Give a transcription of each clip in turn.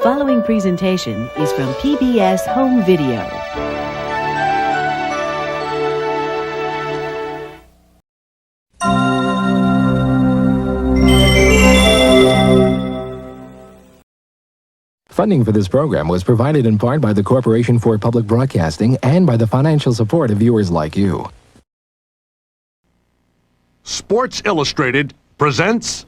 following presentation is from PBS Home Video. Funding for this program was provided in part by the Corporation for Public Broadcasting and by the financial support of viewers like you. Sports Illustrated presents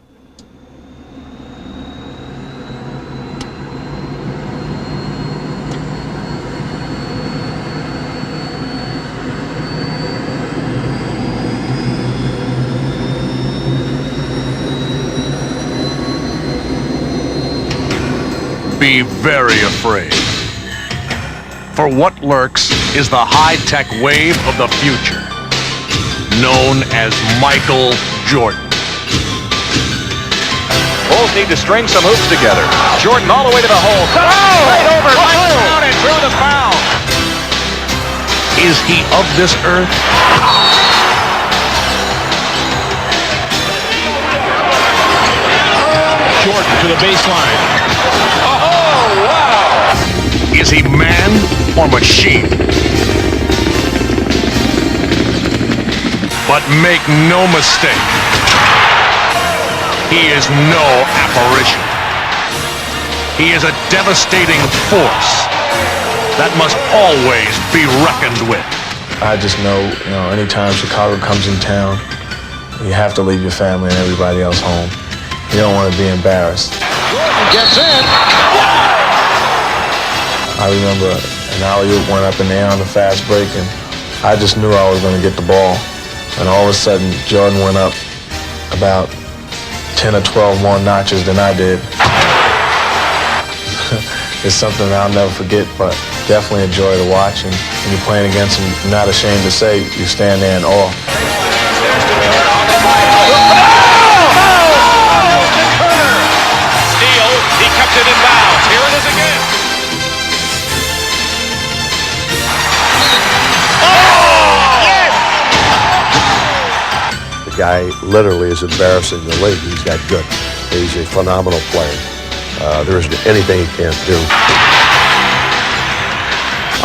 Be very afraid. For what lurks is the high-tech wave of the future, known as Michael Jordan. Bulls need to string some hoops together. Jordan all the way to the hole. Right over, Michael down and through the foul. Is he of this earth? Jordan to the baseline. Oh, wow! Is he man or machine? But make no mistake, he is no apparition. He is a devastating force that must always be reckoned with. I just know, anytime Chicago comes in town, you have to leave your family and everybody else home. You don't want to be embarrassed. Jordan gets in. I remember an alley-oop went up in the air on the fast break, and I just knew I was going to get the ball. And all of a sudden, Jordan went up about 10 or 12 more notches than I did. It's something I'll never forget, but definitely enjoy to watch. And when you're playing against him, you're not ashamed to say you stand there in awe. Steal. He kept it in bounds. Here it is again. The guy literally is embarrassing the league. He's that good. He's a phenomenal player. There isn't anything he can't do.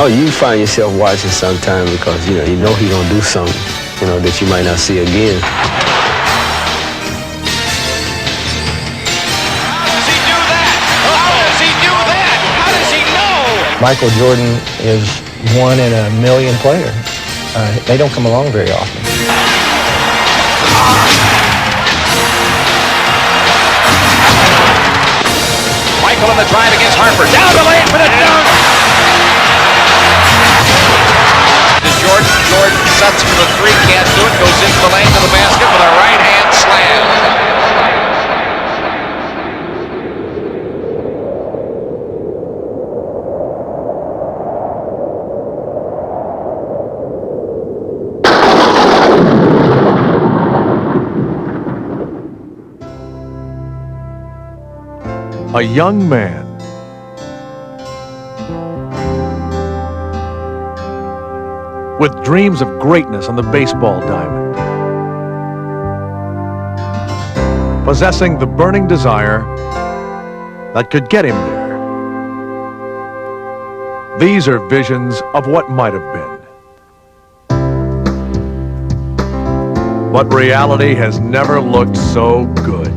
Oh, you find yourself watching sometime because, you know he's going to do something, that you might not see again. How does he do that? How does he do that? How does he know? Michael Jordan is one in a million player. They don't come along very often. Michael in the drive against Harper. Down the lane for the dunk. Jordan sets for the three, can't do it, goes into the lane to the basket with a right-hand slam. A young man with dreams of greatness on the baseball diamond, possessing the burning desire that could get him there. These are visions of what might have been. But reality has never looked so good.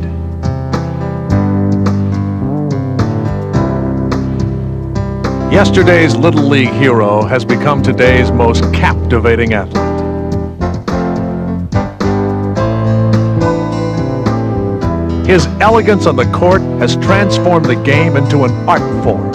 Yesterday's Little League hero has become today's most captivating athlete. His elegance on the court has transformed the game into an art form.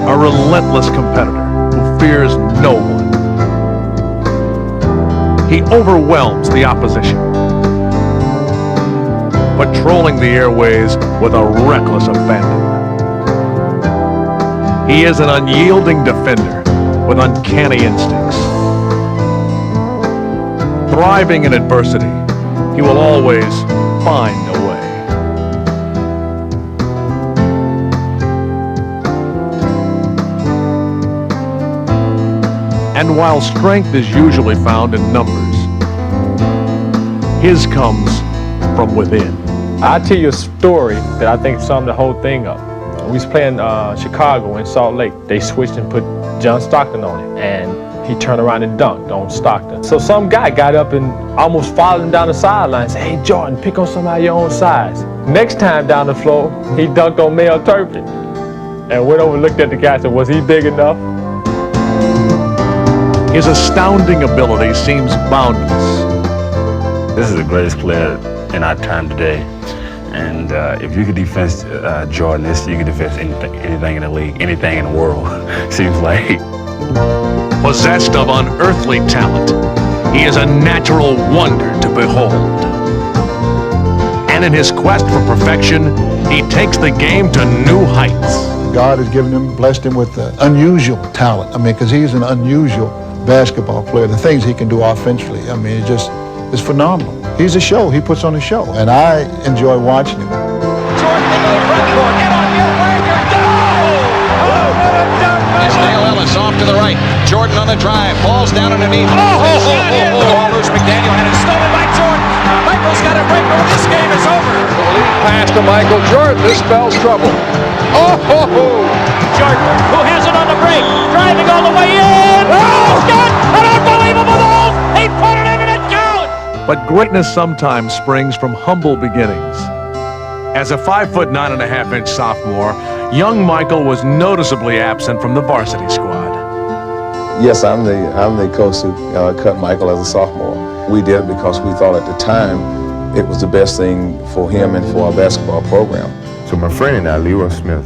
A relentless competitor who fears no one. He overwhelms the opposition, patrolling the airways with a reckless abandon. He is an unyielding defender with uncanny instincts. Thriving in adversity, he will always find a way. And And while strength is usually found in numbers, his comes from within. I'll tell you a story that I think summed the whole thing up. We was playing Chicago in Salt Lake. They switched and put John Stockton on it, and he turned around and dunked on Stockton. So some guy got up and almost followed him down the sideline and said, "Hey, Jordan, pick on somebody your own size." Next time down the floor, he dunked on Mel Turpin. And went over and looked at the guy and said, "Was he big enough?" His astounding ability seems boundless. This is the greatest player in our time today. And if you could defend Jordan, you could defend anything in the league, anything in the world, seems like. Possessed of unearthly talent, he is a natural wonder to behold. And in his quest for perfection, he takes the game to new heights. God has given him, blessed him with unusual talent. I mean, because he's an unusual basketball player. The things he can do offensively, I mean, it's phenomenal. He's a show. He puts on a show, and I enjoy watching him. Jordan into the front court. Get on your record. Go! It's Dale Ellis off to the right. Jordan on the drive. Falls down underneath. Loose McDaniel had it stolen by Jordan. Michael's got a break, but this game is over. The lead pass to Michael Jordan. This spells trouble. Jordan, who has it on the break, driving all the way in. He's got an unbelievable move. He put it in and it counts. But greatness sometimes springs from humble beginnings. As a 5'9.5" sophomore, young Michael was noticeably absent from the varsity squad. Yes, I'm the coach who cut Michael as a sophomore. We did it because we thought at the time it was the best thing for him and for our basketball program. So my friend and I, Leroy Smith,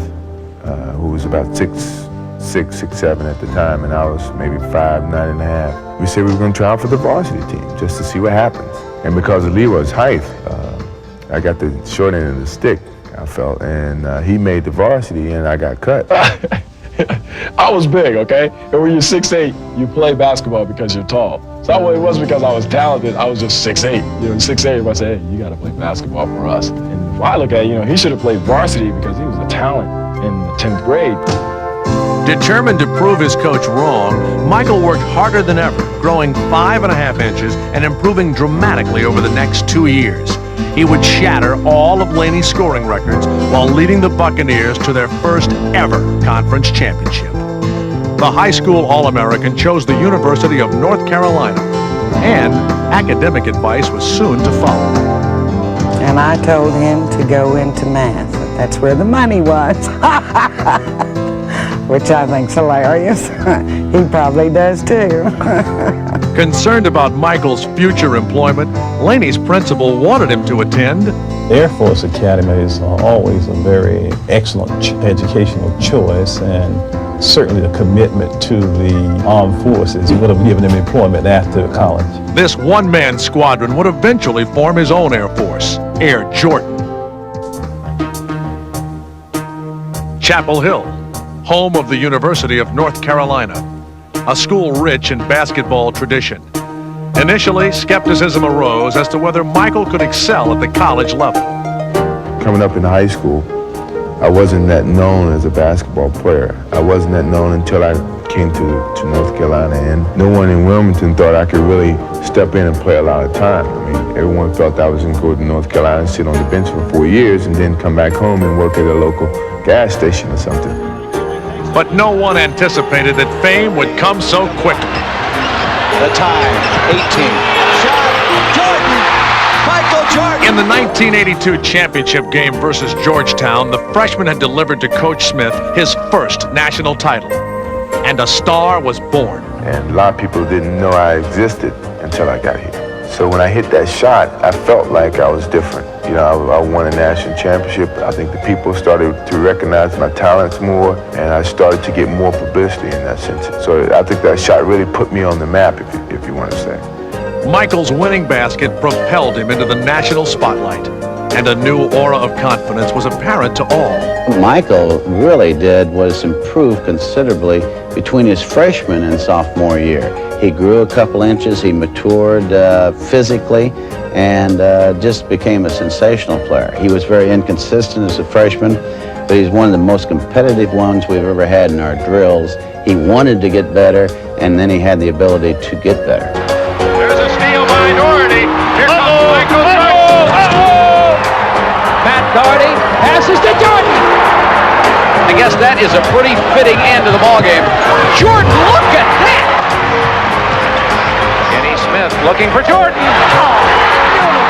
who was about 6'6", 6'7" at the time, and I was maybe 5'9.5", we said we were going to try out for the varsity team just to see what happens. And because of Leroy's height, I got the short end of the stick, I felt, and he made the varsity, and I got cut. I was big, okay? And when you're 6'8", you play basketball because you're tall. So it wasn't because I was talented, I was just 6'8". You know, 6'8", everybody said, "Hey, you gotta play basketball for us." And if I look at it, he should have played varsity because he was a talent in the 10th grade. Determined to prove his coach wrong, Michael worked harder than ever, growing 5.5 inches and improving dramatically over the next 2 years. He would shatter all of Laney's scoring records while leading the Buccaneers to their first ever conference championship. The high school All-American chose the University of North Carolina, and academic advice was soon to follow. And I told him to go into math. That's where the money was. Which I think's hilarious. He probably does too. Concerned about Michael's future employment, Laney's principal wanted him to attend The Air Force Academy is always a very excellent educational choice, and certainly the commitment to the armed forces would have given him employment after college. This one-man squadron would eventually form his own Air Force, Air Jordan. Chapel Hill, home of the University of North Carolina, a school rich in basketball tradition. Initially, skepticism arose as to whether Michael could excel at the college level. Coming up in high school, I wasn't that known as a basketball player. I wasn't that known until I came to North Carolina, and no one in Wilmington thought I could really step in and play a lot of time. I mean, everyone felt I was going to go to North Carolina and sit on the bench for 4 years and then come back home and work at a local gas station or something. But no one anticipated that fame would come so quickly. The tie, 18. Shot, Jordan, Michael Jordan. In the 1982 championship game versus Georgetown, the freshman had delivered to Coach Smith his first national title, and a star was born. And a lot of people didn't know I existed until I got here. So when I hit that shot, I felt like I was different. You know, I won a national championship. I think the people started to recognize my talents more, and I started to get more publicity in that sense. So I think that shot really put me on the map, if you want to say. Michael's winning basket propelled him into the national spotlight. and a new aura of confidence was apparent to all. Michael really did was improve considerably between his freshman and sophomore year. He grew a couple inches, he matured physically, and just became a sensational player. He was very inconsistent as a freshman, but he's one of the most competitive ones we've ever had in our drills. He wanted to get better, and then he had the ability to get better. There's a steal by Doherty. Here comes Michael. Matt Doherty passes to Jordan. I guess that is a pretty fitting end to the ballgame. Jordan, look at that! Kenny Smith looking for Jordan.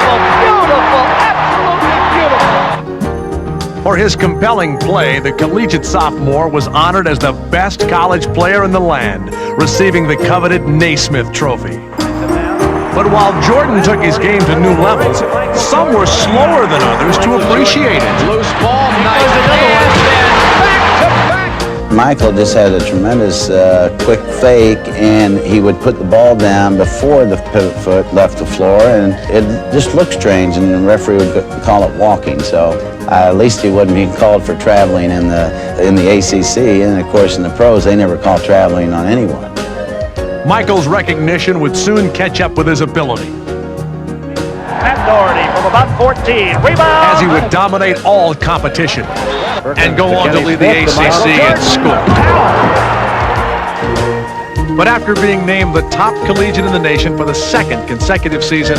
Oh, beautiful, absolutely beautiful. For his compelling play, the collegiate sophomore was honored as the best college player in the land, receiving the coveted Naismith Trophy. But while Jordan took his game to new levels, some were slower than others to appreciate it. Loose ball, nice pass, back-to-back. Michael just had a tremendous quick fake, and he would put the ball down before the pivot foot left the floor, and it just looked strange, and the referee would call it walking. So at least he wouldn't be called for traveling in the ACC, and of course in the pros they never call traveling on anyone. Michael's recognition would soon catch up with his ability, Matt Doherty from about 14. Rebound! as he would dominate all competition and go on to lead the ACC in scoring. But after being named the top collegiate in the nation for the second consecutive season,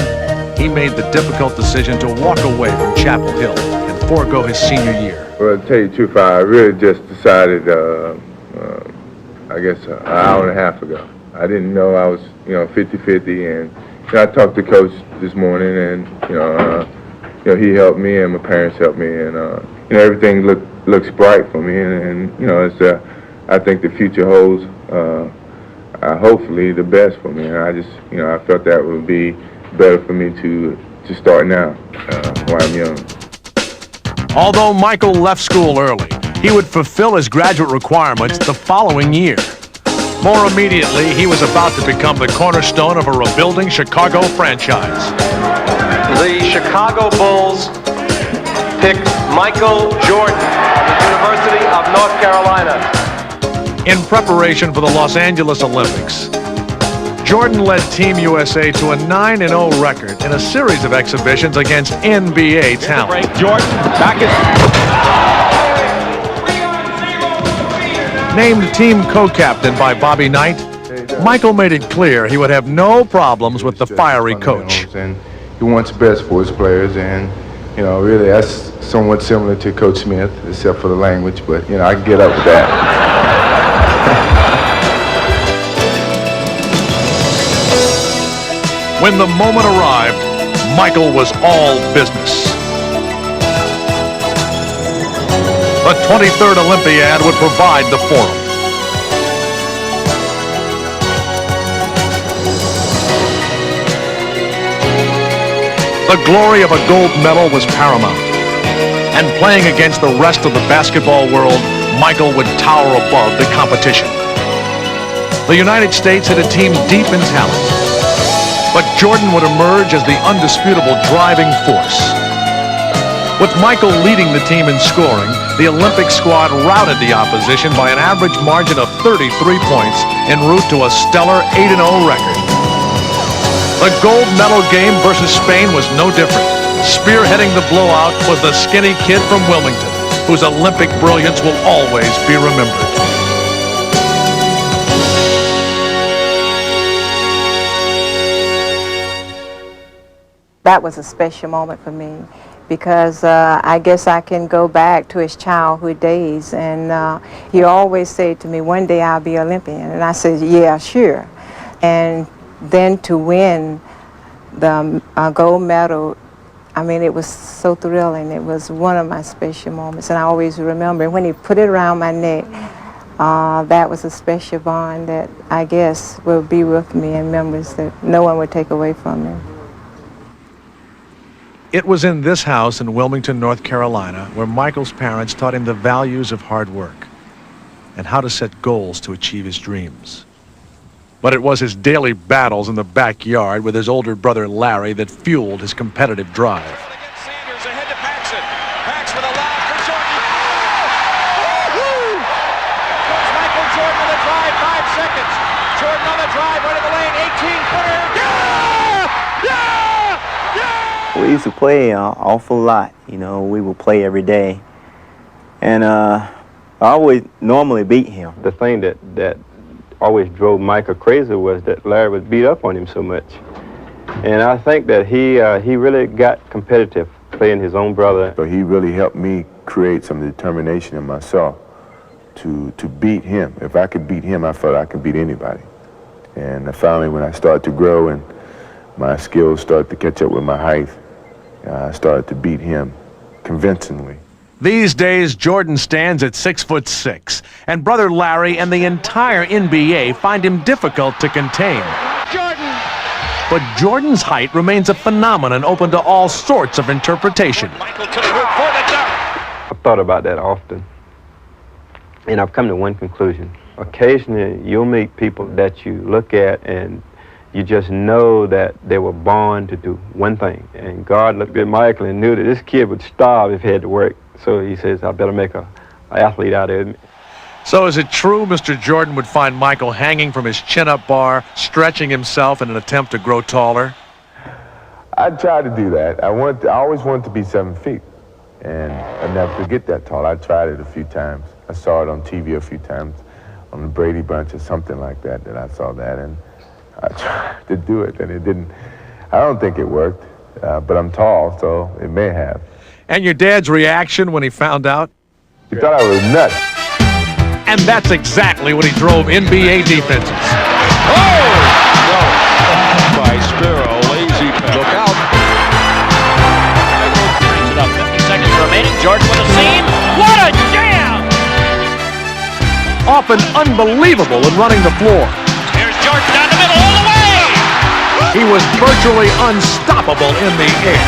he made the difficult decision to walk away from Chapel Hill and forego his senior year. Well, to tell you the truth, I really just decided, I guess, an hour and a half ago. I didn't know I was, 50-50, and I talked to Coach this morning, and he helped me, and my parents helped me, and everything looks bright for me, and it's I think the future holds hopefully the best for me, and I just I felt that would be better for me to start now while I'm young. Although Michael left school early, he would fulfill his graduate requirements the following year. More immediately, he was about to become the cornerstone of a rebuilding Chicago franchise. The Chicago Bulls picked Michael Jordan of the University of North Carolina. In preparation for the Los Angeles Olympics, Jordan led Team USA to a 9-0 record in a series of exhibitions against NBA talent. Jordan, back it. Named team co-captain by Bobby Knight, Michael made it clear he would have no problems with the fiery coach. And he wants the best for his players, and really that's somewhat similar to Coach Smith, except for the language, but I can get up with that. When the moment arrived, Michael was all business. The 23rd Olympiad would provide the forum. The glory of a gold medal was paramount. And playing against the rest of the basketball world, Michael would tower above the competition. The United States had a team deep in talent, but Jordan would emerge as the undisputable driving force. With Michael leading the team in scoring, the Olympic squad routed the opposition by an average margin of 33 points en route to a stellar 8-0 record. The gold medal game versus Spain was no different. Spearheading the blowout was the skinny kid from Wilmington, whose Olympic brilliance will always be remembered. That was a special moment for me, because I guess I can go back to his childhood days, and he always said to me, one day I'll be Olympian, and I said, yeah, sure. And then to win the gold medal, I mean, it was so thrilling. It was one of my special moments, and I always remember when he put it around my neck. That was a special bond that I guess will be with me in memories that no one would take away from me. It was in this house in Wilmington, North Carolina, where Michael's parents taught him the values of hard work and how to set goals to achieve his dreams. But it was his daily battles in the backyard with his older brother Larry that fueled his competitive drive. Sanders ahead to Paxson. Pax with a lob for Jordan. Woo-hoo! Comes Michael Jordan on the drive, 5 seconds. Jordan on the drive, right of the lane, 18-footer. Yeah! Yeah! Yeah! We used to play an awful lot. You know, we would play every day. And I always normally beat him. The thing that always drove Michael crazy was that Larry would beat up on him so much. And I think that he really got competitive playing his own brother. So he really helped me create some determination in myself to beat him. If I could beat him, I felt I could beat anybody. And finally, when I started to grow and my skills started to catch up with my height, I started to beat him convincingly. These days, Jordan stands at 6'6", and brother Larry and the entire NBA find him difficult to contain. Jordan! But Jordan's height remains a phenomenon open to all sorts of interpretation. Michael to the hoop for the dunk. I've thought about that often, and I've come to one conclusion. Occasionally, you'll meet people that you look at and you just know that they were born to do one thing. And God looked at Michael and knew that this kid would starve if he had to work. So he says, I better make an athlete out of him. So is it true Mr. Jordan would find Michael hanging from his chin-up bar, stretching himself in an attempt to grow taller? I tried to do that. I always wanted to be 7 feet. And I never could get that tall. I tried it a few times. I saw it on TV a few times, on the Brady Bunch or something like that I saw that. And I tried to do it, and it didn't. I don't think it worked, but I'm tall, so it may have. And your dad's reaction when he found out? He thought I was nuts. And that's exactly what he drove NBA defenses. Oh! No. By Spiro, lazy pass. Look out. Michael brings it up, 50 seconds remaining. Jordan with a seam. What a jam! Often unbelievable in running the floor. Here's Jordan down the middle all the way! He was virtually unstoppable in the air.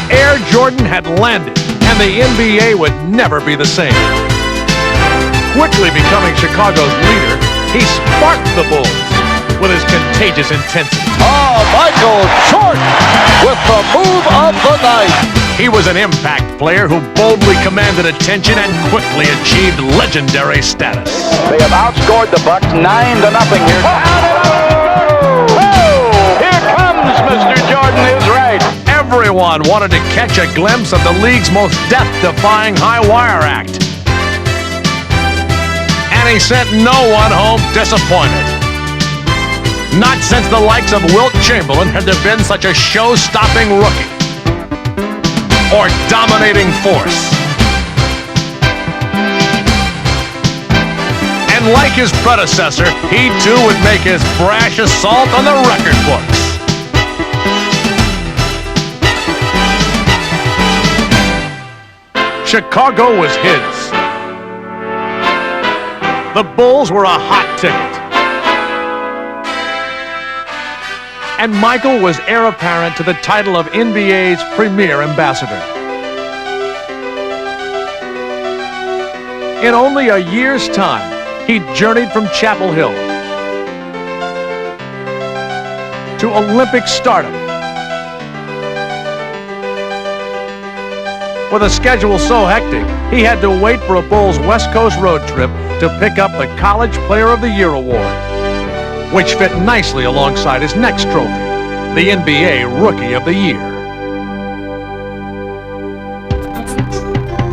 Air Jordan had landed, and the NBA would never be the same. Quickly becoming Chicago's leader, he sparked the Bulls with his contagious intensity. Oh, Michael Jordan with the move of the night. He was an impact player who boldly commanded attention and quickly achieved legendary status. They have outscored the Bucks 9-0 here. Oh, here comes Mr. Jordan is right. Everyone wanted to catch a glimpse of the league's most death-defying high-wire act. And he sent no one home disappointed. Not since the likes of Wilt Chamberlain had there been such a show-stopping rookie or dominating force. And like his predecessor, he too would make his brash assault on the record books. Chicago was his. The Bulls were a hot ticket. And Michael was heir apparent to the title of NBA's premier ambassador. In only a year's time, he journeyed from Chapel Hill to Olympic stardom. With a schedule so hectic, he had to wait for a Bulls West Coast road trip to pick up the College Player of the Year award, which fit nicely alongside his next trophy, the NBA Rookie of the Year.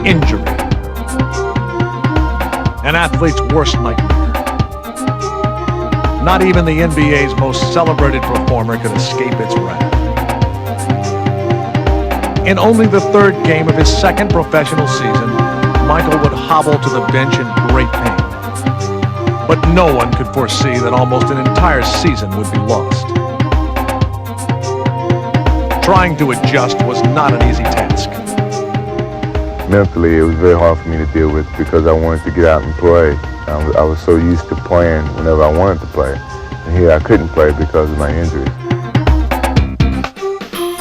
Injury. An athlete's worst nightmare. Not even the NBA's most celebrated performer could escape its wrath. In only the third game of his second professional season, Michael would hobble to the bench in great pain. But no one could foresee that almost an entire season would be lost. Trying to adjust was not an easy task. Mentally, it was very hard for me to deal with because I wanted to get out and play. I was so used to playing whenever I wanted to play. And here I couldn't play because of my injuries.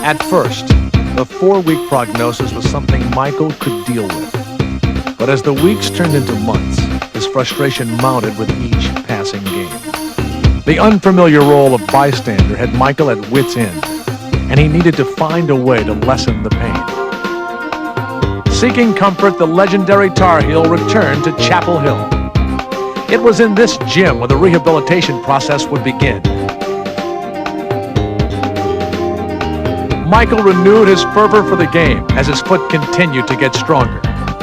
At first, the 4-week prognosis was something Michael could deal with. But as the weeks turned into months, his frustration mounted with each passing game. The unfamiliar role of bystander had Michael at wit's end. and he needed to find a way to lessen the pain. Seeking comfort, the legendary Tar Heel returned to Chapel Hill. It was in this gym where the rehabilitation process would begin. Michael renewed his fervor for the game as his foot continued to get stronger.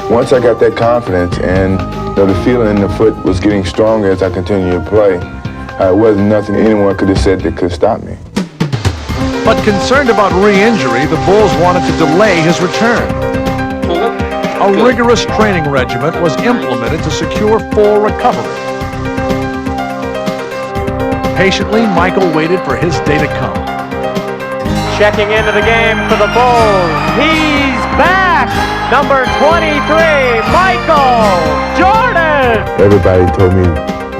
Once I got that confidence and the feeling in the foot was getting stronger as I continued to play, it wasn't nothing anyone could have said that could stop me. But concerned about re-injury, the Bulls wanted to delay his return. A rigorous training regimen was implemented to secure full recovery. Patiently, Michael waited for his day to come. Checking into the game for the Bulls. He's back! Number 23, Michael Jordan! Everybody told me,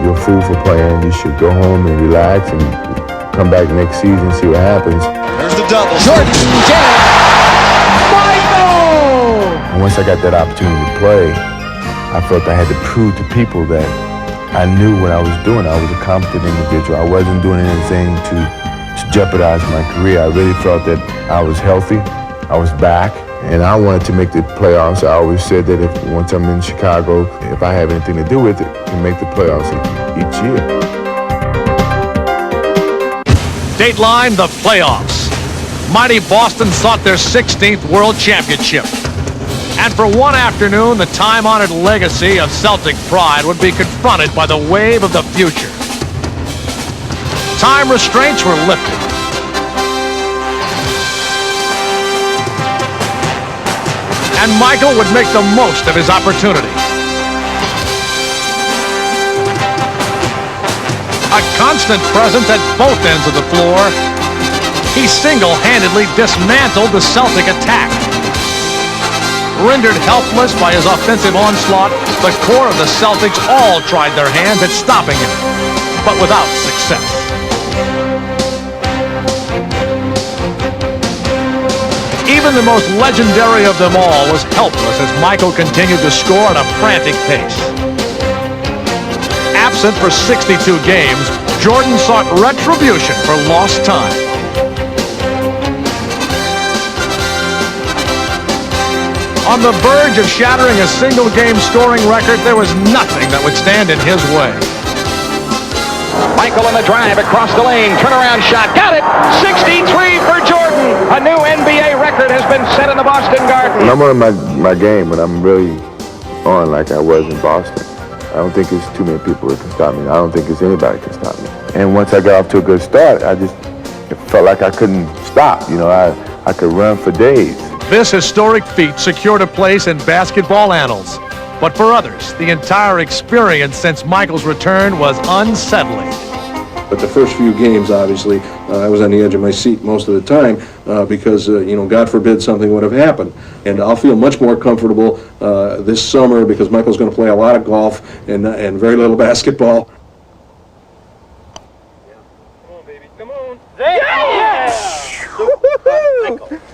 you're a fool for playing. You should go home and relax and come back next season and see what happens. There's the double. Jordan, Michael! And once I got that opportunity to play, I felt I had to prove to people that I knew what I was doing. I was a competent individual. I wasn't doing anything to jeopardize my career. I really felt that I was healthy. I was back. And I wanted to make the playoffs. I always said that once I'm in Chicago, if I have anything to do with it, to make the playoffs each year. Dateline, the playoffs. Mighty Boston sought their 16th World Championship. And for one afternoon, the time-honored legacy of Celtic pride would be confronted by the wave of the future. Time restraints were lifted. And Michael would make the most of his opportunity. A constant presence at both ends of the floor, he single-handedly dismantled the Celtic attack. Rendered helpless by his offensive onslaught, the core of the Celtics all tried their hands at stopping him, but without success. Even the most legendary of them all was helpless as Michael continued to score at a frantic pace. Absent for 62 games, Jordan sought retribution for lost time. On the verge of shattering a single-game scoring record, there was nothing that would stand in his way. Michael on the drive across the lane, turnaround shot, got it! 63 for Jordan! A new NBA record has been set in the Boston Garden. When I'm on my game, when I'm really on like I was in Boston, I don't think there's too many people that can stop me. I don't think there's anybody that can stop me. And once I got off to a good start, it felt like I couldn't stop. You know, I could run for days. This historic feat secured a place in basketball annals. But for others, the entire experience since Michael's return was unsettling. But the first few games, obviously, I was on the edge of my seat most of the time because, God forbid something would have happened. And I'll feel much more comfortable this summer because Michael's going to play a lot of golf and very little basketball. Come on, baby. Come on.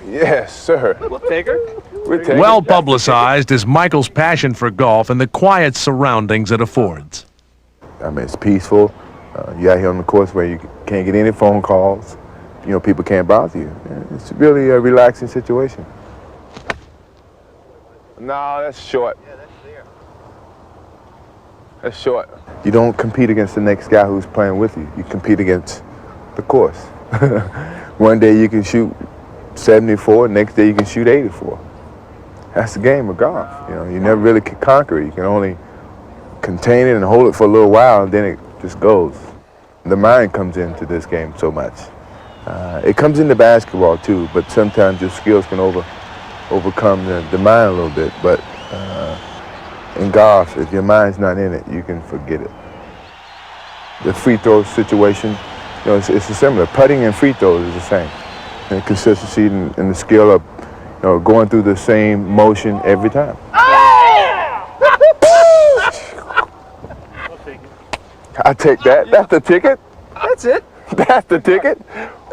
Yes, sir. We'll take her. Well publicized is Michael's passion for golf and the quiet surroundings it affords. I mean, it's peaceful. You're out here on the course where you can't get any phone calls. People can't bother you. It's really a relaxing situation. No, that's short. Yeah, that's there. That's short. You don't compete against the next guy who's playing with you. You compete against the course. One day you can shoot 74, next day you can shoot 84. That's the game of golf. You never really can conquer it. You can only contain it and hold it for a little while, and then it just goes. The mind comes into this game so much. It comes into basketball too, but sometimes your skills can overcome the mind a little bit. But in golf, if your mind's not in it, you can forget it. The free throw situation, it's similar. Putting and free throws is the same. And consistency and the skill of going through the same motion every time. I take that. That's the ticket. That's it. That's the ticket.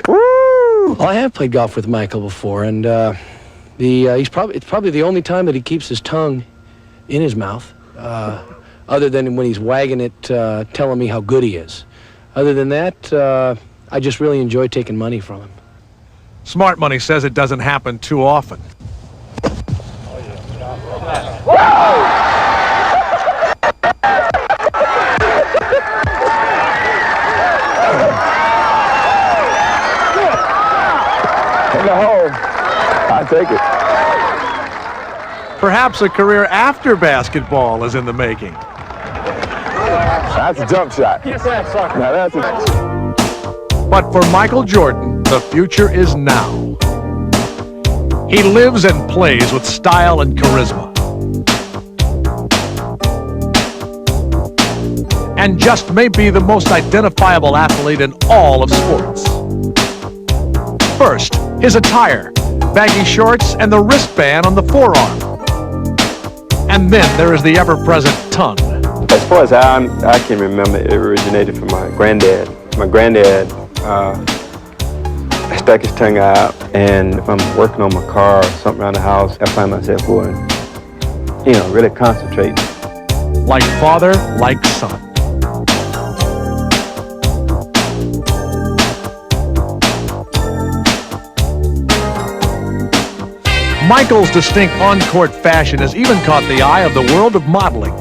Woo! Well, I have played golf with Michael before, and it's probably the only time that he keeps his tongue in his mouth, other than when he's wagging it, telling me how good he is. Other than that, I just really enjoy taking money from him. Smart money says it doesn't happen too often. In the hole. I take it. Perhaps a career after basketball is in the making. That's a jump shot. Now that's a... But for Michael Jordan, the future is now. He lives and plays with style and charisma. And just may be the most identifiable athlete in all of sports. First, his attire, baggy shorts and the wristband on the forearm. And then there is the ever-present tongue. As far as I can remember, it originated from my granddad. My granddad stuck his tongue out, and if I'm working on my car or something around the house, I find myself going, really concentrating. Like father, like son. Michael's distinct on-court fashion has even caught the eye of the world of modeling.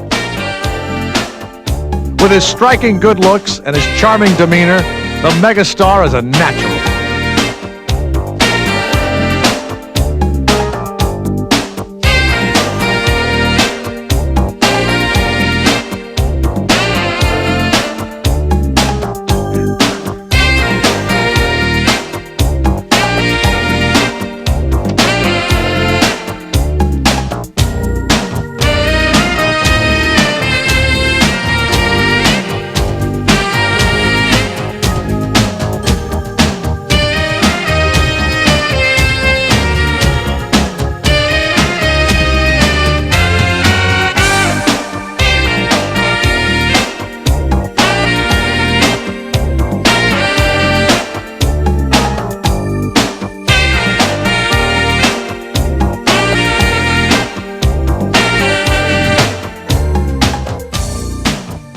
With his striking good looks and his charming demeanor, the megastar is a natural.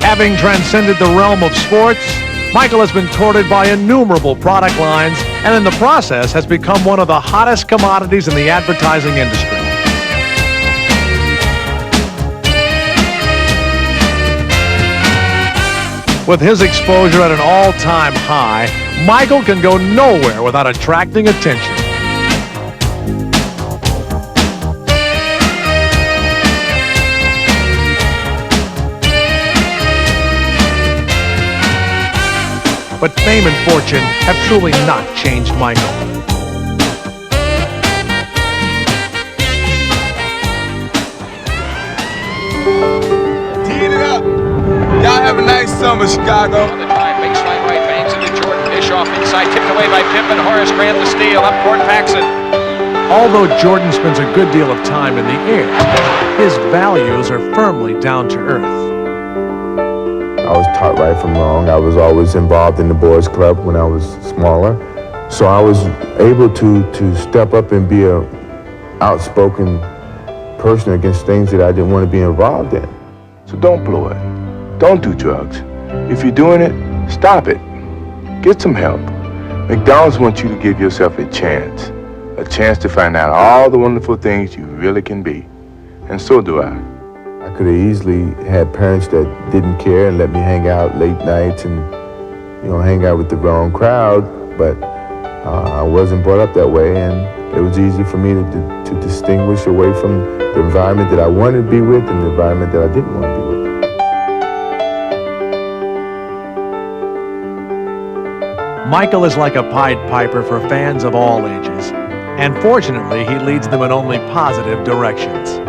Having transcended the realm of sports, Michael has been courted by innumerable product lines and in the process has become one of the hottest commodities in the advertising industry. With his exposure at an all-time high, Michael can go nowhere without attracting attention. But fame and fortune have truly not changed Michael. Teeing it up. Y'all have a nice summer, Chicago. On the drive, baseline right, bangs into Jordan. Dish off inside, tipped away by Pippen. Horace Grant the steal. Up court, Paxson. Although Jordan spends a good deal of time in the air, his values are firmly down to earth. I was taught right from wrong. I was always involved in the boys' club when I was smaller. So I was able to step up and be a outspoken person against things that I didn't want to be involved in. So don't blow it. Don't do drugs. If you're doing it, stop it. Get some help. McDonald's wants you to give yourself a chance to find out all the wonderful things you really can be. And so do I. I could have easily had parents that didn't care and let me hang out late nights and, hang out with the wrong crowd, but I wasn't brought up that way, and it was easy for me to distinguish away from the environment that I wanted to be with and the environment that I didn't want to be with. Michael is like a Pied Piper for fans of all ages, and fortunately, he leads them in only positive directions.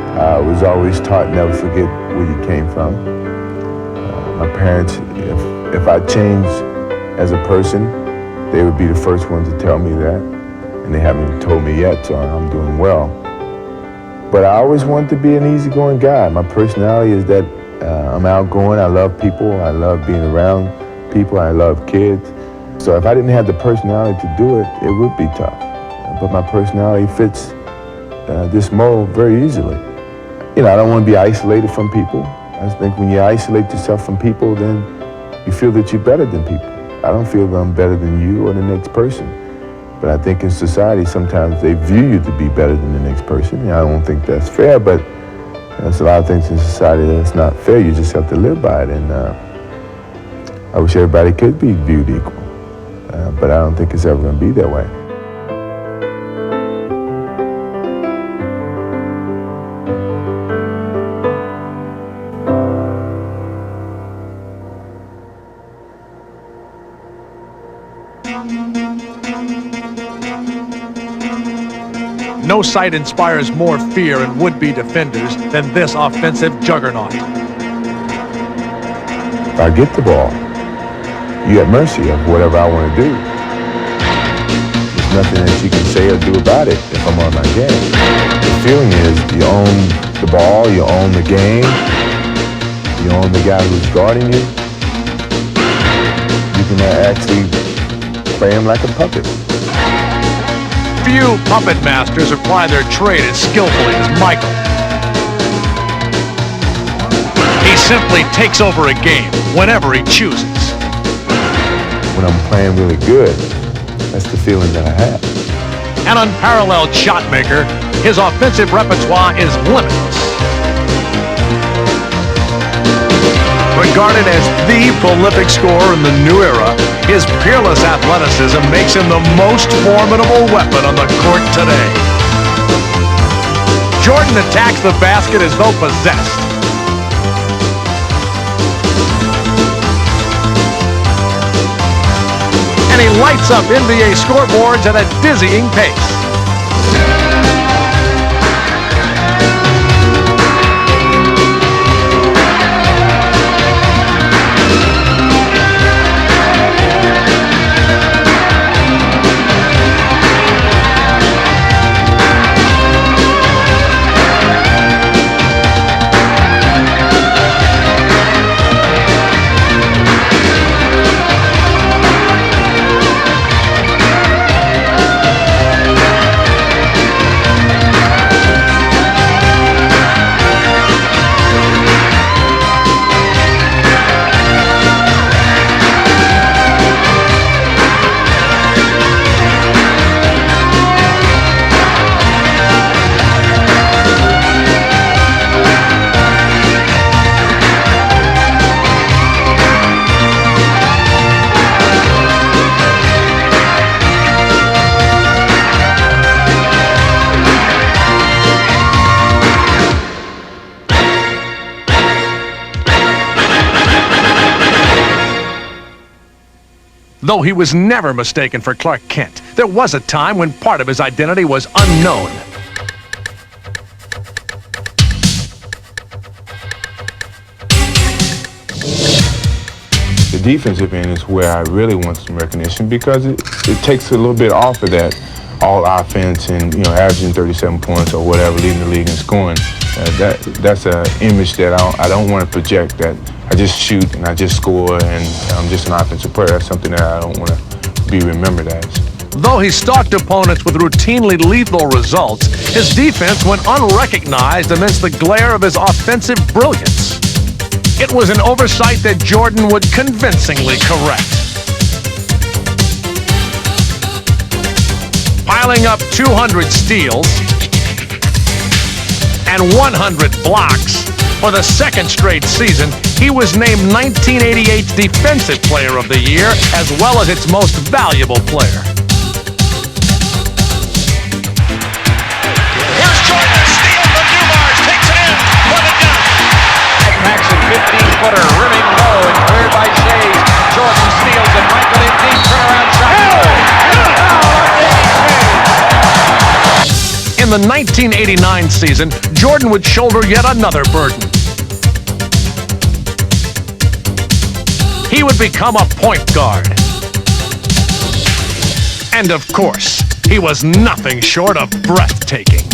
I was always taught never forget where you came from. My parents, if I changed as a person, they would be the first ones to tell me that. And they haven't told me yet, so I'm doing well. But I always wanted to be an easygoing guy. My personality is that I'm outgoing, I love people, I love being around people, I love kids. So if I didn't have the personality to do it, it would be tough. But my personality fits this mold very easily. I don't want to be isolated from people. I think when you isolate yourself from people, then you feel that you're better than people. I don't feel that I'm better than you or the next person. But I think in society, sometimes they view you to be better than the next person. And I don't think that's fair, but there's a lot of things in society that's not fair. You just have to live by it. And I wish everybody could be viewed equal, but I don't think it's ever going to be that way. No sight inspires more fear in would-be defenders than this offensive juggernaut. If I get the ball, you're at mercy of whatever I want to do. There's nothing that you can say or do about it if I'm on my game. The feeling is you own the ball, you own the game, you own the guy who's guarding you. You can actually play him like a puppet. Few puppet masters apply their trade as skillfully as Michael. He simply takes over a game whenever he chooses. When I'm playing really good, that's the feeling that I have. An unparalleled shot maker, his offensive repertoire is limitless. Regarded as the prolific scorer in the new era, his peerless athleticism makes him the most formidable weapon on the court today. Jordan attacks the basket as though possessed. And he lights up NBA scoreboards at a dizzying pace. Though he was never mistaken for Clark Kent, there was a time when part of his identity was unknown. The defensive end is where I really want some recognition because it takes a little bit off of that all offense and, you know, averaging 37 points or whatever, leading the league in scoring. That's an image that I don't want to project, that I just shoot and I just score and I'm just an offensive player. That's something that I don't want to be remembered as. Though he stalked opponents with routinely lethal results, his defense went unrecognized amidst the glare of his offensive brilliance. It was an oversight that Jordan would convincingly correct. Piling up 200 steals and 100 blocks for the second straight season, he was named 1988's Defensive Player of the Year, as well as its most valuable player. Here's Jordan, steal from Dumars, takes it in for the dunk. Paxson, 15-footer, rimming low and cleared by Shays. Jordan steals it, Michael in deep, turnaround shot. In the 1989 season, Jordan would shoulder yet another burden. He would become a point guard. And of course, he was nothing short of breathtaking.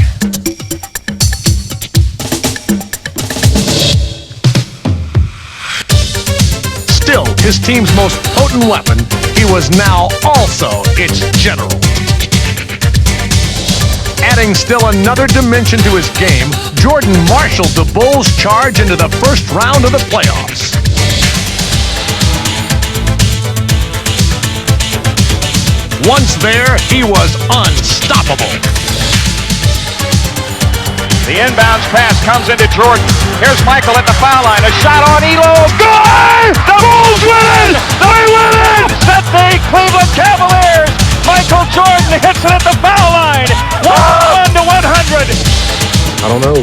Still his team's most potent weapon, he was now also its general. Adding still another dimension to his game, Jordan marshaled the Bulls' charge into the first round of the playoffs. Once there, he was unstoppable. The inbounds pass comes into Jordan. Here's Michael at the foul line. A shot on Elo. Good! The Bulls win it! They win it! Set the Cleveland Cavaliers. Michael Jordan hits it at the foul line. 1 to 100. I don't know.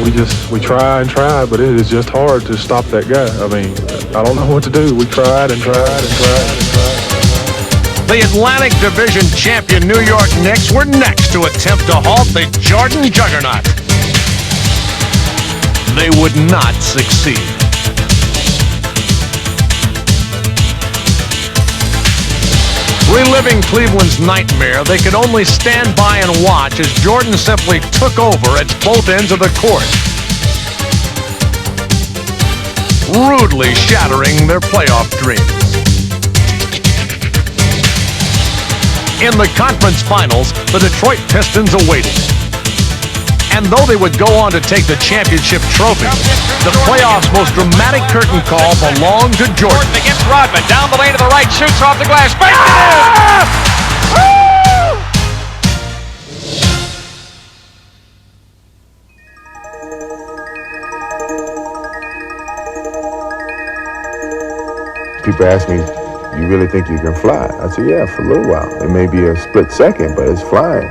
We try and try, but it is just hard to stop that guy. I mean, I don't know what to do. We tried and tried and tried and tried. The Atlantic Division champion New York Knicks were next to attempt to halt the Jordan juggernaut. They would not succeed. Reliving Cleveland's nightmare, they could only stand by and watch as Jordan simply took over at both ends of the court, rudely shattering their playoff dreams. In the conference finals, the Detroit Pistons awaited. And though they would go on to take the championship trophy, the playoffs' most dramatic curtain call belonged to Jordan. Jordan against Rodman. Down the lane to the right. Shoots off the glass. Banks it in! People ask me, you really think you can fly? I said, yeah, for a little while. It may be a split second, but it's flying.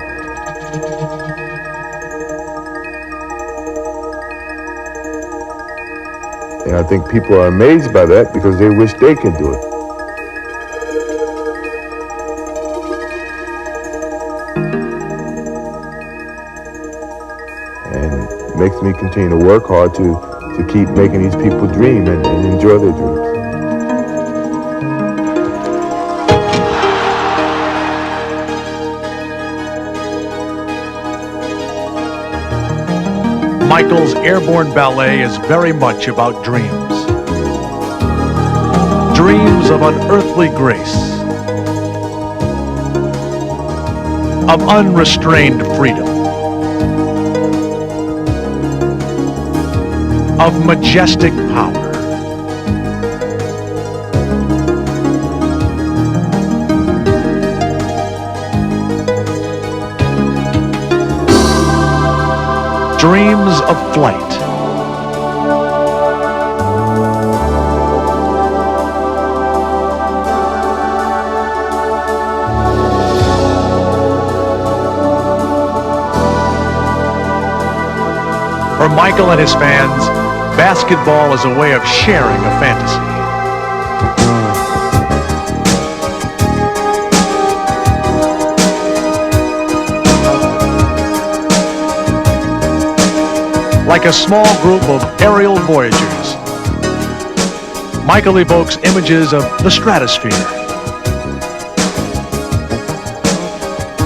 And I think people are amazed by that because they wish they could do it. And it makes me continue to work hard to keep making these people dream and enjoy their dreams. Michael's airborne ballet is very much about dreams. Dreams of unearthly grace, of unrestrained freedom, of majestic power. Dreams of flight. For Michael and his fans, basketball is a way of sharing a fantasy. Like a small group of aerial voyagers, Michael evokes images of the stratosphere,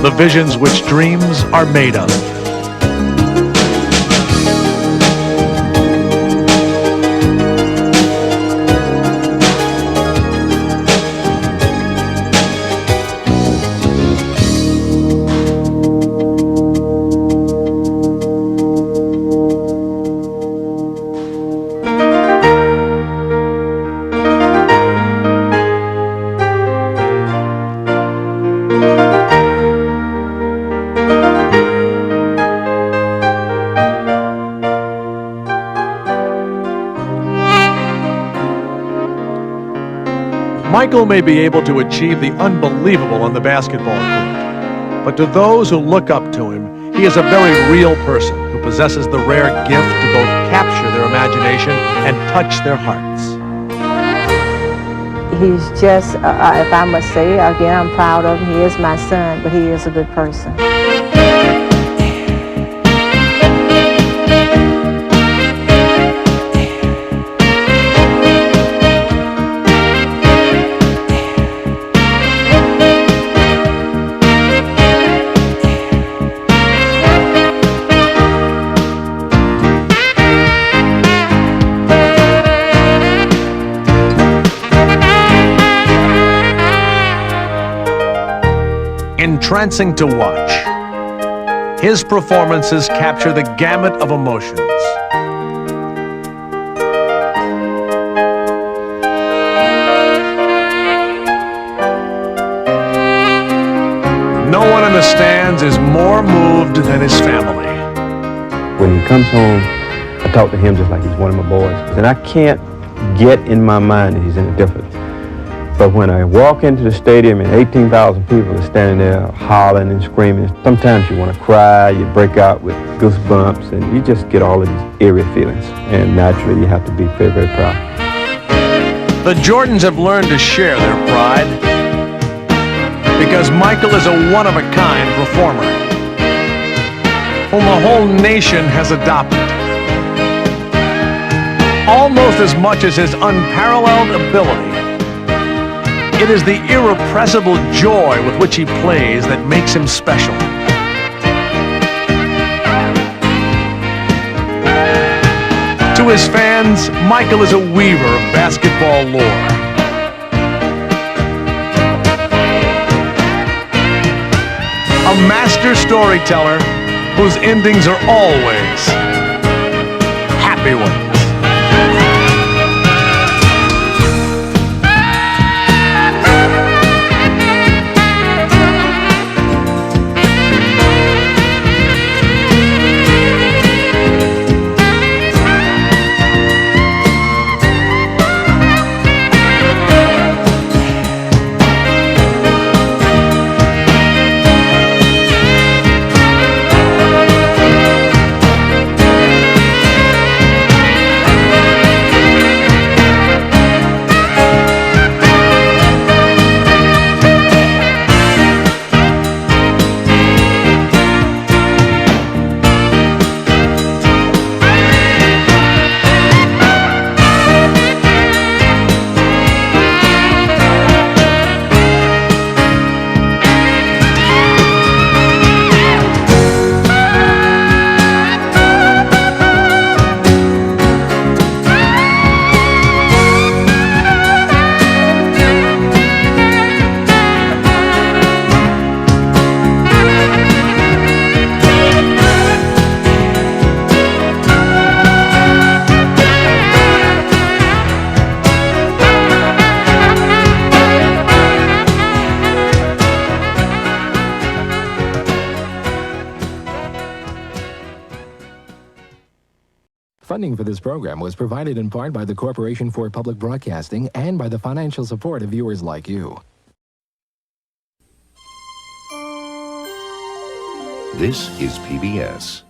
the visions which dreams are made of. Michael may be able to achieve the unbelievable on the basketball court, but to those who look up to him, he is a very real person who possesses the rare gift to both capture their imagination and touch their hearts. He's just, if I must say, again, I'm proud of him. He is my son, but he is a good person. Entrancing to watch. His performances capture the gamut of emotions. No one in the stands is more moved than his family. When he comes home, I talk to him just like he's one of my boys. And I can't get in my mind that he's any different. But when I walk into the stadium and 18,000 people are standing there hollering and screaming, sometimes you want to cry, you break out with goosebumps, and you just get all of these eerie feelings. And naturally, you have to be very, very proud. The Jordans have learned to share their pride because Michael is a one-of-a-kind performer whom the whole nation has adopted. Almost as much as his unparalleled ability, it is the irrepressible joy with which he plays that makes him special. To his fans, Michael is a weaver of basketball lore. A master storyteller whose endings are always happy ones. Funding for this program was provided in part by the Corporation for Public Broadcasting and by the financial support of viewers like you. This is PBS.